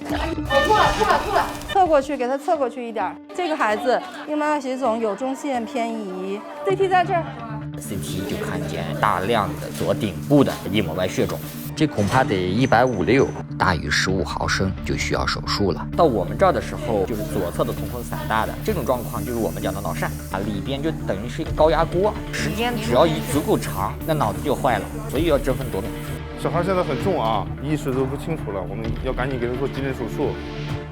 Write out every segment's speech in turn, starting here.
吐了，侧过去，给他侧过去一点。这个孩子硬膜外血肿有中线偏移，CT 在这儿。CT 就看见大量的左顶部的硬膜外血肿，这恐怕得156，大于15毫升就需要手术了。到我们这儿的时候，就是左侧的瞳孔散大的这种状况，就是我们讲的脑疝啊，里边就等于是一个高压锅，时间只要一足够长，那脑子就坏了，所以要争分夺秒。小孩现在很重啊，意识都不清楚了，我们要赶紧给他做急诊手术。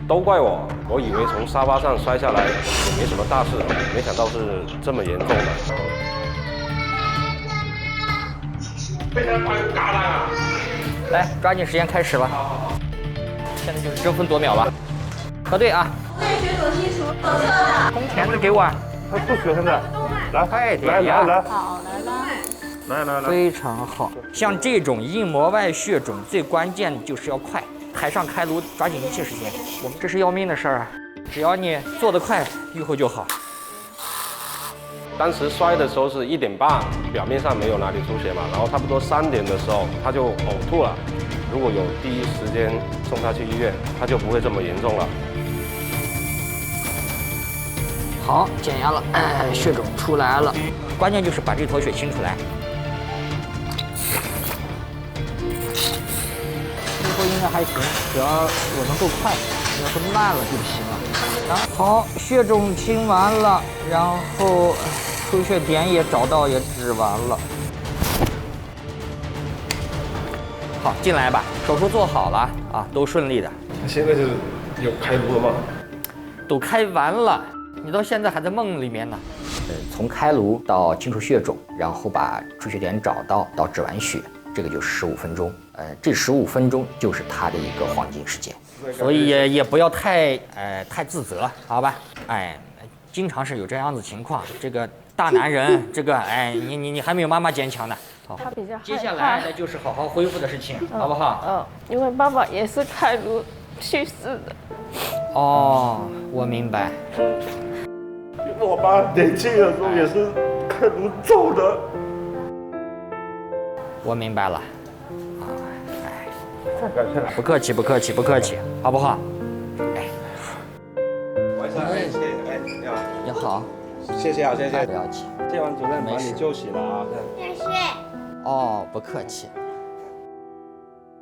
都怪我，我以为从沙发上摔下来也没什么大事，没想到是这么严重的。非常快嘎烂啊！来，抓紧时间开始了。现在就是争分夺秒了。核对啊。对血肿清除，左侧的。空钳子给我。他不血现在，来，快点呀！好，来，非常好。像这种硬膜外血肿，最关键就是要快，台上开颅，抓紧一切时间。我们这是要命的事儿啊！只要你做得快，愈后就好。当时摔的时候是1点半，表面上没有哪里出血嘛，然后差不多3点的时候他就呕吐了。如果有第一时间送他去医院，他就不会这么严重了。好，减压了，血肿出来了，关键就是把这坨血清出来。最后应该还行，只要我能够快，要是慢了就不行了。然后好，血肿清完了，然后出血点也找到，也止完了。好，进来吧，手术做好了啊，都顺利的。他现在是有开颅了吗？都开完了，你到现在还在梦里面呢。从开颅到清除血肿，然后把出血点找到止完血，这个就15分钟。这15分钟就是他的一个黄金时间，所以也不要太自责，好吧？经常是有这样子情况，这个大男人，这个你还没有妈妈坚强呢。好，他比较害怕。接下来那就是好好恢复的事情，好不好？因为爸爸也是开颅去世的。哦，我明白。我爸年轻的时候也是开颅走的。我明白了。太感谢了，不客气，不客气，不客气，好不好？晚上你好，你好，谢谢啊，谢谢。不要急。谢完主任把你救起了啊。哦，不客气。